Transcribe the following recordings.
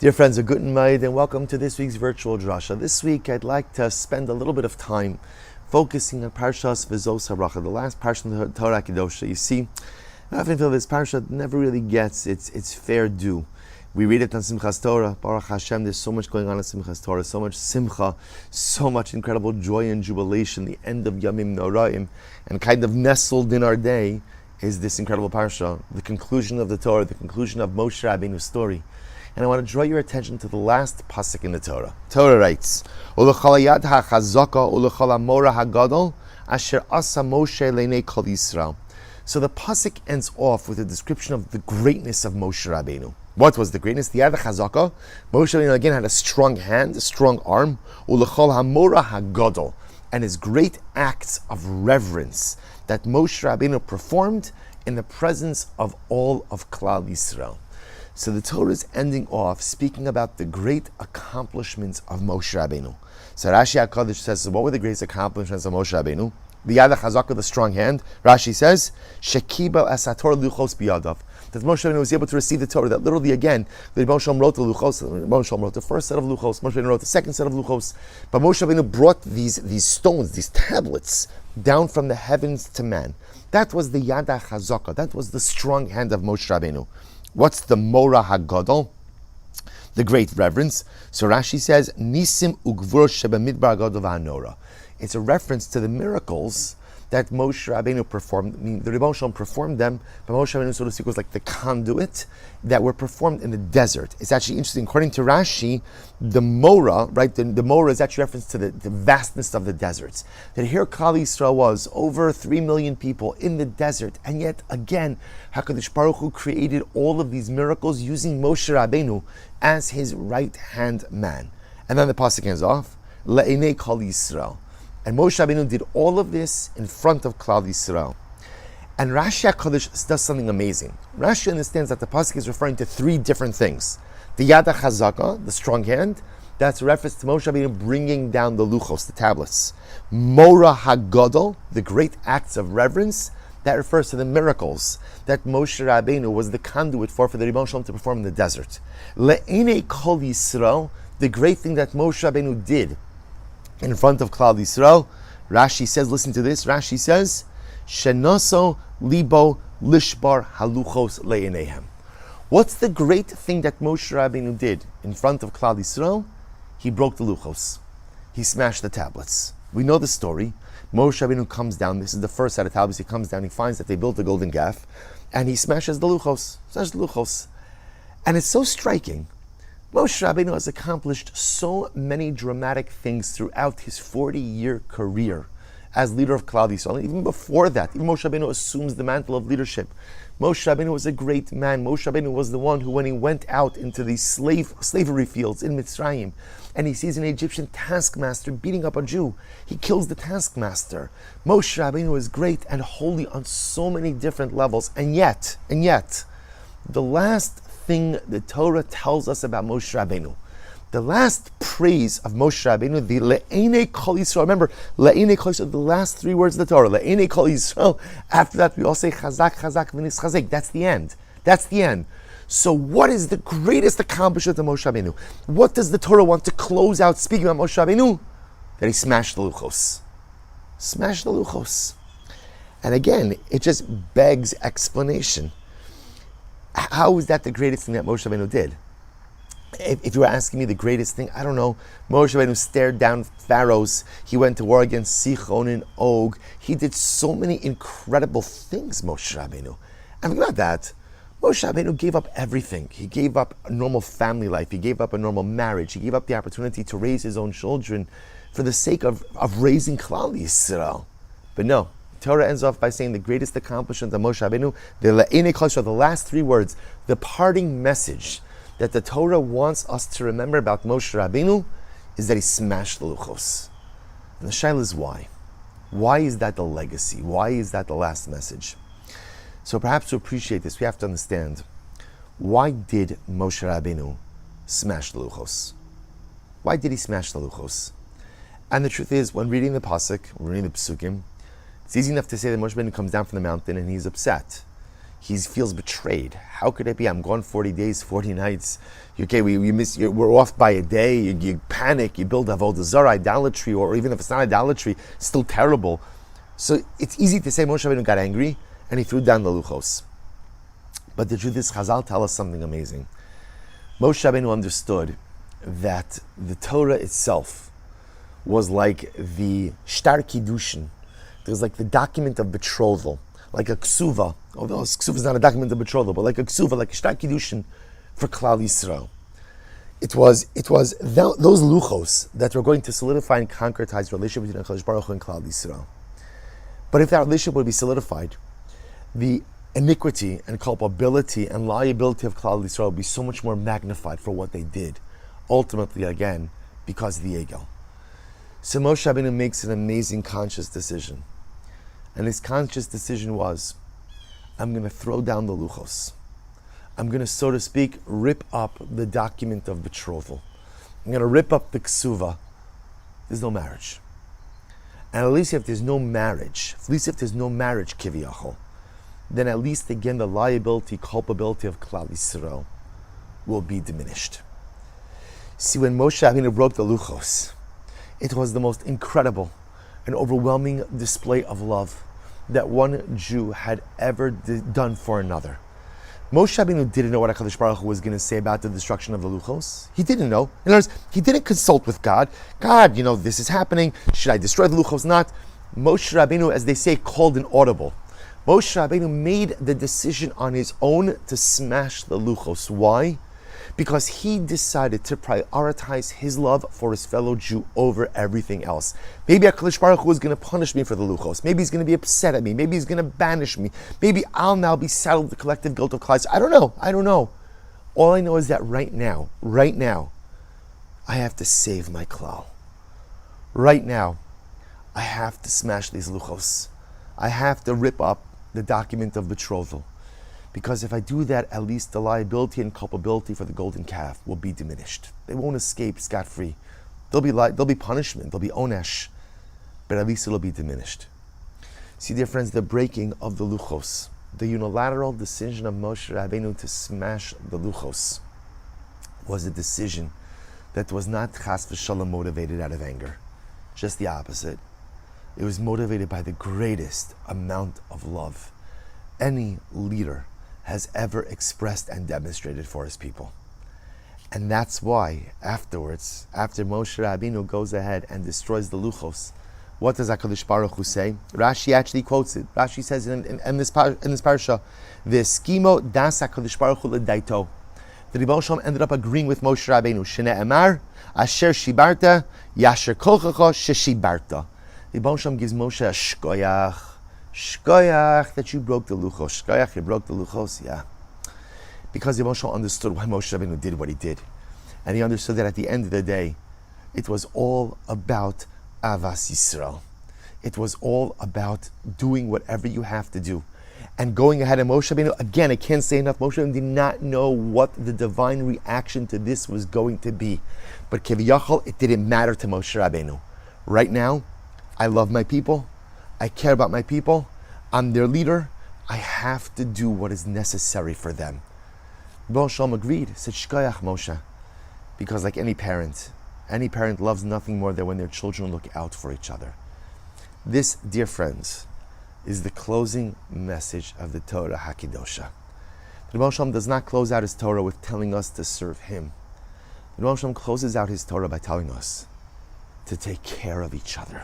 Dear friends of Guten Maid, and welcome to this week's virtual Drasha. This week I'd like to spend a little bit of time focusing on Parshas VZos Haberacha, the last parsha in the Torah Kedosha. You see, I often feel this parsha never really gets its fair due. We read it on Simchas Torah, Baruch Hashem, there's so much going on in Simchas Torah, so much simcha, so much incredible joy and jubilation, the end of Yamim Noraim, and kind of nestled in our day is this incredible parsha, the conclusion of the Torah, the conclusion of Moshe Rabbeinu's story. And I want to draw your attention to the last pasuk in the Torah. Torah writes, "Ulechol hayad hachazaka ulechol hamora hagadol asher asa Moshe leinei kol Yisrael." So the pasuk ends off with a description of the greatness of Moshe Rabbeinu. What was the greatness? The yad hachazaka. Moshe Rabbeinu again had a strong hand, a strong arm. Ulechol hamora hagadol, and his great acts of reverence that Moshe Rabbeinu performed in the presence of all of Klal Yisrael. So the Torah is ending off speaking about the great accomplishments of Moshe Rabbeinu. So Rashi HaKadosh says, so what were the greatest accomplishments of Moshe Rabbeinu? The Yad HaChazaka, the strong hand. Rashi says, Shekibel Esator Luchos Biyadav. That Moshe Rabbeinu was able to receive the Torah. That literally again, the Moshe Rabbeinu wrote the Luchos. Moshe Rabbeinu wrote the first set of Luchos. Moshe Rabbeinu wrote the second set of Luchos. But Moshe Rabbeinu brought these stones, these tablets, down from the heavens to man. That was the Yad HaChazaka. That was the strong hand of Moshe Rabbeinu. What's the Mora HaGadol? The great reverence. So Rashi says, Nisim Ugvur Shebamidbar Gadol V'Hanora. It's a reference to the miracles that Moshe Rabbeinu performed. I mean, the Rebbe Shalom performed them, but Moshe Rabbeinu, so to speak, was like the conduit that were performed in the desert. It's actually interesting. According to Rashi, the Mora, right? The Mora is actually reference to the vastness of the deserts. That here Klal Yisrael was over 3 million people in the desert, and yet again, HaKadosh Baruch Hu created all of these miracles using Moshe Rabbeinu as his right hand man. And then the pasuk ends off, Le'enei Kol Yisrael. And Moshe Rabbeinu did all of this in front of Klal Yisrael. And Rashi HaKadosh does something amazing. Rashi understands that the pasuk is referring to three different things. The Yad HaChazaka, the strong hand, that's a reference to Moshe Rabbeinu bringing down the luchos, the tablets. Mora HaGadol, the great acts of reverence, that refers to the miracles that Moshe Rabbeinu was the conduit for the Rebbe Shalom to perform in the desert. Le'enei Kol Yisrael, the great thing that Moshe Rabbeinu did in front of Klal Yisrael. Rashi says, listen to this, Rashi says, Shenoso libo lishbar haluchos le'enehem. What's the great thing that Moshe Rabbeinu did in front of Klal Yisrael? He broke the luchos. He smashed the tablets. We know the story. Moshe Rabbeinu comes down, this is the first set of tablets, he comes down, he finds that they built a golden calf, and he smashes the luchos. And it's so striking. Moshe Rabbeinu has accomplished so many dramatic things throughout his 40-year career as leader of Klal Yisrael. Even before that, even Moshe Rabbeinu assumes the mantle of leadership. Moshe Rabbeinu was a great man. Moshe Rabbeinu was the one who, when he went out into these slavery fields in Mitzrayim, and he sees an Egyptian taskmaster beating up a Jew, he kills the taskmaster. Moshe Rabbeinu is great and holy on so many different levels, and yet, the last thing the Torah tells us about Moshe Rabbeinu, the last praise of Moshe Rabbeinu, the Le'enei Kol Yisrael. Remember, Le'enei Kol Yisrael, the last three words of the Torah, Le'enei Kol Yisrael. After that, we all say Chazak, Chazak, V'nis Chazek. That's the end. So what is the greatest accomplishment of Moshe Rabbeinu? What does the Torah want to close out speaking about Moshe Rabbeinu? That he smashed the luchos. And again, it just begs explanation. How is that the greatest thing that Moshe Rabbeinu did? If you were asking me the greatest thing, I don't know. Moshe Rabbeinu stared down pharaohs. He went to war against Sichon and Og. He did so many incredible things, Moshe Rabbeinu. And think about that. Moshe Rabbeinu gave up everything. He gave up a normal family life. He gave up a normal marriage. He gave up the opportunity to raise his own children for the sake of raising Klal Yisrael. But no, Torah ends off by saying the greatest accomplishment of Moshe Rabbeinu, the Le'enei Kol Yisrael, the last three words, the parting message that the Torah wants us to remember about Moshe Rabbeinu is that he smashed the luchos. And the shaila is why? Why is that the legacy? Why is that the last message? So perhaps to appreciate this, we have to understand, why did Moshe Rabbeinu smash the luchos? Why did he smash the luchos? And the truth is, when reading the pasuk, when reading the psukim, it's easy enough to say that Moshe Rabbeinu comes down from the mountain and he's upset. He feels betrayed. How could it be? I'm gone 40 days, 40 nights. Okay, we're off by a day. You panic. You build avodah zarah, idolatry, or even if it's not idolatry, still terrible. So it's easy to say Moshe Rabbeinu got angry and he threw down the luchos. But the truth is, Chazal tell us something amazing. Moshe Rabbeinu understood that the Torah itself was like the shtar kiddushin. It was like the document of betrothal, like a ksuva. Although a ksuva is not a document of betrothal, but like a ksuva, like a shtar kiddushin for Klal Yisrael. It was those luchos that were going to solidify and concretize the relationship between HaKadosh Baruch Hu and Klal Yisrael. But if that relationship would be solidified, the iniquity and culpability and liability of Klal Yisrael would be so much more magnified for what they did, ultimately again, because of the ego. So Moshe Rabbeinu makes an amazing conscious decision. And his conscious decision was, I'm going to throw down the luchos. I'm going to, so to speak, rip up the document of betrothal. I'm going to rip up the ksuva. There's no marriage. And at least if there's no marriage, kiviyachol, then at least again the liability, culpability of Klal Yisrael will be diminished. See, when Moshe Rabbeinu broke the luchos, it was the most incredible and overwhelming display of love that one Jew had ever done for another. Moshe Rabbeinu didn't know what HaKadosh Baruch Hu was going to say about the destruction of the luchos. He didn't know. In other words, he didn't consult with God. God, this is happening. Should I destroy the luchos? Not. Moshe Rabbeinu, as they say, called an audible. Moshe Rabbeinu made the decision on his own to smash the luchos. Why? Because he decided to prioritize his love for his fellow Jew over everything else. Maybe HaKadosh Baruch Hu is going to punish me for the luchos. Maybe he's going to be upset at me. Maybe he's going to banish me. Maybe I'll now be saddled with the collective guilt of Klal. I don't know. All I know is that right now, I have to save my Klal. Right now, I have to smash these luchos. I have to rip up the document of betrothal. Because if I do that, at least the liability and culpability for the golden calf will be diminished. They won't escape scot-free. There'll be punishment, there'll be onesh, but at least it'll be diminished. See, dear friends, the breaking of the luchos, the unilateral decision of Moshe Rabbeinu to smash the luchos, was a decision that was not chas v'shalom motivated out of anger. Just the opposite. It was motivated by the greatest amount of love any leader has ever expressed and demonstrated for his people. And that's why afterwards, after Moshe Rabbeinu goes ahead and destroys the luchos, what does HaKadosh Baruch Hu say? Rashi actually quotes it. Rashi says in this parsha, "V'eskimo das HaKadosh Baruch Hu l'daito." The Rebbe Shalom ended up agreeing with Moshe Rabbeinu. Shne'emar asher shibarta yasher kolchacha sheshibarta. The Rebbe Shalom gives Moshe a shkoyach that you broke the luchos. Shkoyach, you broke the luchos, yeah. Because the Moshe understood why Moshe Rabbeinu did what he did. And he understood that at the end of the day, it was all about Avas Yisrael. It was all about doing whatever you have to do. And going ahead, and Moshe Rabbeinu, again, I can't say enough, Moshe Rabbeinu did not know what the divine reaction to this was going to be. But Kiviyachol, it didn't matter to Moshe Rabbeinu. Right now, I love my people. I care about my people. I'm their leader. I have to do what is necessary for them. Rebbe Shalom agreed, said, Shkoyach Moshe. Because like any parent loves nothing more than when their children look out for each other. This, dear friends, is the closing message of the Torah HaKidosha. The Rebbe Shalom does not close out his Torah with telling us to serve him. The Rebbe Shalom closes out his Torah by telling us to take care of each other.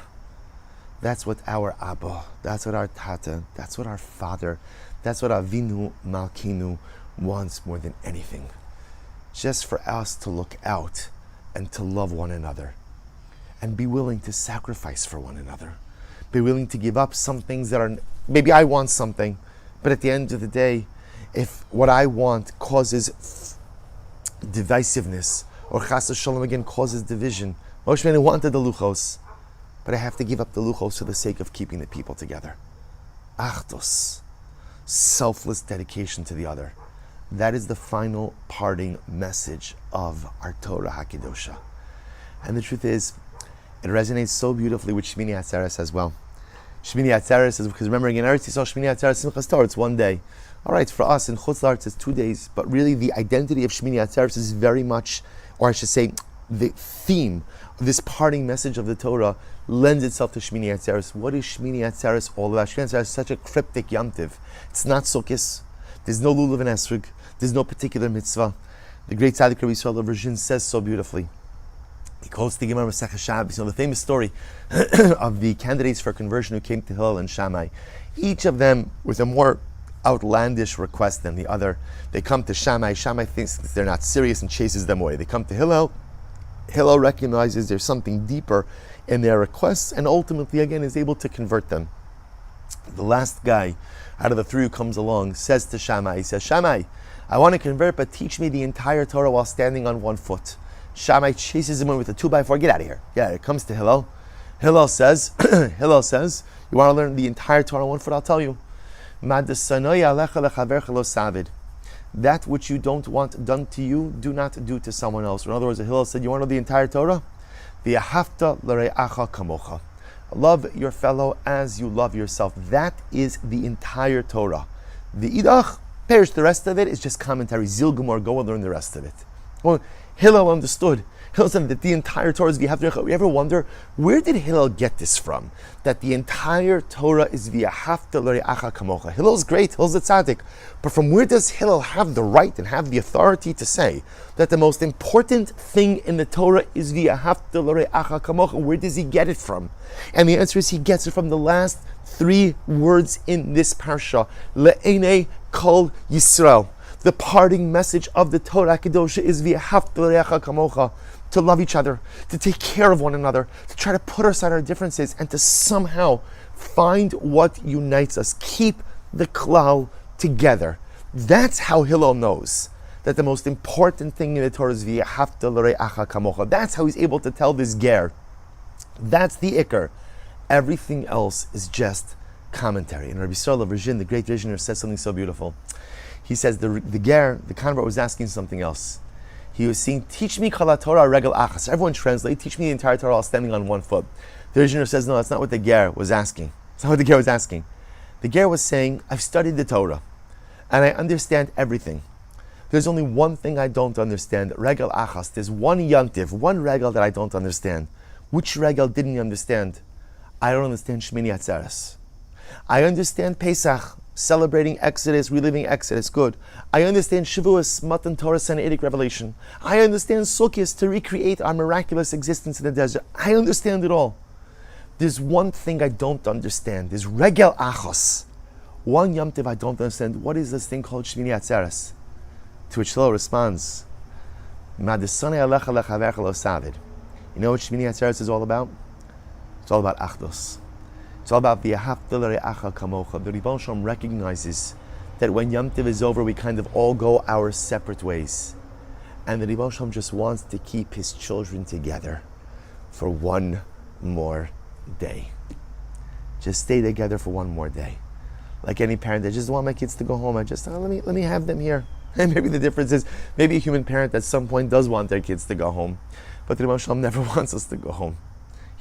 That's what our Abba, that's what our Tata, that's what our Father, that's what Avinu Malkinu wants more than anything. Just for us to look out and to love one another and be willing to sacrifice for one another. Be willing to give up some things that are, maybe I want something, but at the end of the day, if what I want causes divisiveness, or chas v'shalom again causes division, Moshe Rabbeinu wanted the luchos, but I have to give up the luchos for the sake of keeping the people together. Achdos, selfless dedication to the other. That is the final parting message of our Torah HaKidosha. And the truth is, it resonates so beautifully with Shmini Atzeres as well. Shmini Atzeres is because remembering in Eretz Yisrael, Shmini Atzeres Simchas Torah, it's one day. All right, for us in Chutz La'aretz it's 2 days, but really the identity of Shmini Atzeres is very much, or I should say, the theme of this parting message of the Torah lends itself to Shmini Atzeres. What is Shmini Atzeres all about? Shmini Atzeres is such a cryptic yomtiv. It's not Sukkos. There's no lulav and esrog. There's no particular mitzvah. The great Tzaddik Rabbi Yisrael Version says so beautifully. He quotes the Gemara Masechah Shabbos, the famous story of the candidates for conversion who came to Hillel and Shammai. Each of them with a more outlandish request than the other. They come to Shammai. Shammai thinks they're not serious and chases them away. They come to Hillel. Hillel recognizes there's something deeper in their requests and ultimately, again, is able to convert them. The last guy out of the three who comes along says to Shammai, he says, Shammai, I want to convert, but teach me the entire Torah while standing on one foot. Shammai chases him in with a 2x4. Get out of here. Yeah, it comes to Hillel. Hillel says, you want to learn the entire Torah on one foot? I'll tell you. That which you don't want done to you, do not do to someone else. In other words, Hillel said, you want to know the entire Torah? Love your fellow as you love yourself. That is the entire Torah. The idach, perish, the rest of it is just commentary. Zil Gemor, go and learn the rest of it. Well, Hillel understood. Hillel said that the entire Torah is v'yahavta. You ever wonder, where did Hillel get this from? That the entire Torah is v'yahavta l're'acha kamocha. Hillel's great, Hillel's a tzaddik. But from where does Hillel have the right and have the authority to say that the most important thing in the Torah is v'yahavta l're'acha kamocha? Where does he get it from? And the answer is he gets it from the last 3 words in this parsha. Le'enei kol Yisrael. The parting message of the Torah Kedosha is v'yahavta l're'acha kamocha. To love each other, to take care of one another, to try to put aside our differences, and to somehow find what unites us. Keep the klal together. That's how Hillel knows that the most important thing in the Torah is v'yahavta l're'acha kamocha. That's how he's able to tell this ger. That's the ikar. Everything else is just commentary. And Rabbi Yisrael Version, the great visioner, says something so beautiful. He says the ger, the convert, was asking something else. He was saying, teach me kala Torah regel achas. Everyone translate, teach me the entire Torah while standing on one foot. The visioner says, no, that's not what the ger was asking. That's not what the ger was asking. The ger was saying, I've studied the Torah, and I understand everything. There's only one thing I don't understand, regel achas. There's one yantiv, one regel that I don't understand. Which regel didn't you understand? I don't understand Shmini Atzeres. I understand Pesach, celebrating Exodus, reliving Exodus, good. I understand Shavuos, Matan Torah, Sinaitic revelation. I understand Sukkos, to recreate our miraculous existence in the desert. I understand it all. There's one thing I don't understand. There's regel achos. One yomtiv I don't understand. What is this thing called Shmini Atzeres? To which Hillel responds, Madesane alecha lechavecha lo savid. You know what Shmini Atzeres is all about? It's all about achdus. It's all about v'yahavta l're'acha kamocha. The Ribbon Shalom recognizes that when Yom Tov is over, we kind of all go our separate ways. And the Ribbon Shalom just wants to keep his children together for one more day. Just stay together for one more day. Like any parent, I just want my kids to go home. I just, let me have them here. And maybe the difference is, maybe a human parent at some point does want their kids to go home. But the Ribbon Shalom never wants us to go home.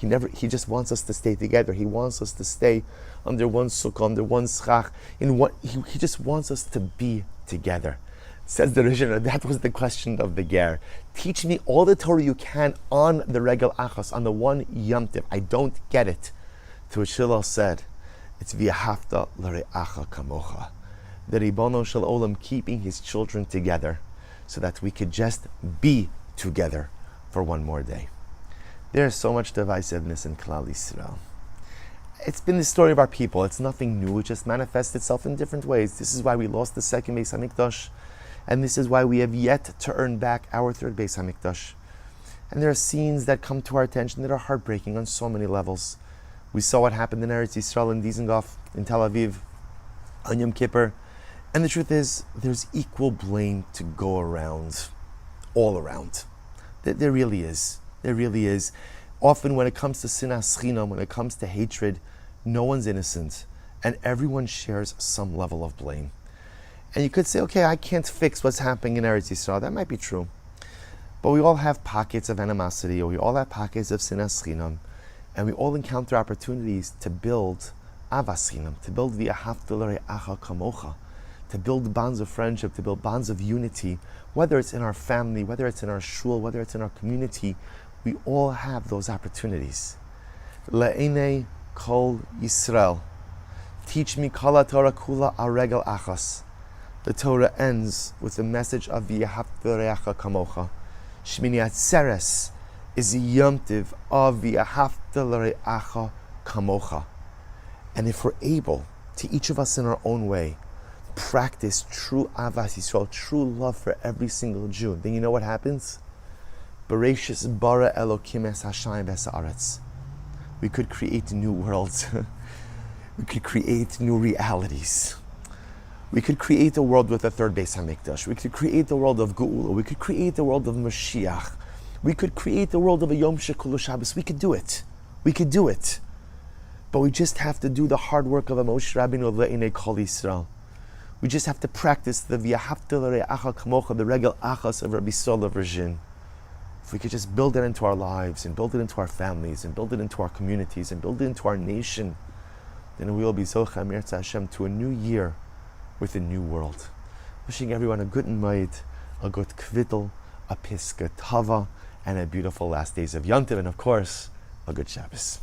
He just wants us to stay together. He wants us to stay under one sukkah, under one schach. He just wants us to be together. Says the Rishon, that was the question of the ger. Teach me all the Torah you can on the regel achos, on the one Yom Tov. I don't get it. To which Hillel said, it's v'yahavta l're'acha kamocha. The Ribono Shel Olam keeping his children together so that we could just be together for one more day. There's so much divisiveness in Klal Yisrael. It's been the story of our people. It's nothing new. It just manifests itself in different ways. This is why we lost the second Beis Hamikdash, and this is why we have yet to earn back our third Beis Hamikdash. And there are scenes that come to our attention that are heartbreaking on so many levels. We saw what happened in Eretz Yisrael, in Dizengoff, in Tel Aviv, on Yom Kippur. And the truth is, there's equal blame to go around, all around. There really is. There really is. Often when it comes to sinas chinam, when it comes to hatred, no one's innocent, and everyone shares some level of blame. And you could say, okay, I can't fix what's happening in Eretz Yisrael. That might be true. But we all have pockets of animosity, or we all have pockets of sinas chinam, and we all encounter opportunities to build avas chinam, to build v'yahavta l're'acha kamocha, to build bonds of friendship, to build bonds of unity, whether it's in our family, whether it's in our shul, whether it's in our community. We all have those opportunities. Le'enei kol Yisrael. Teach me kala Torah kula aregel achas. The Torah ends with the message of V'yahavta l'reacha kamocha. Shmini Atzeres is the Yom Tiv of V'yahavta l'reacha kamocha. And if we're able to, each of us in our own way, practice true Avas Yisrael, true love for every single Jew, then you know what happens? Bereshis bara Elokim es Hashamayim v'es haaretz. We could create new worlds. We could create new realities. We could create a world with a third Beis HaMikdash. We could create a world of Geula. We could create a world of Mashiach. We could create a world of a Yom Shekulu Shabbos. We could do it. We could do it. But we just have to do the hard work of a Moshe Rabbeinu le'inei kol Yisrael. We just have to practice the V'yahavta l'reacha kamocha, the regel achas of Rabbi Sola Virgin. If we could just build it into our lives, and build it into our families, and build it into our communities, and build it into our nation, then we will be Zocha Mirza Hashem to a new year with a new world. Wishing everyone a good Moed, a good Kvittel, a Piska Tava, and a beautiful last days of Yom Tov, and of course, a good Shabbos.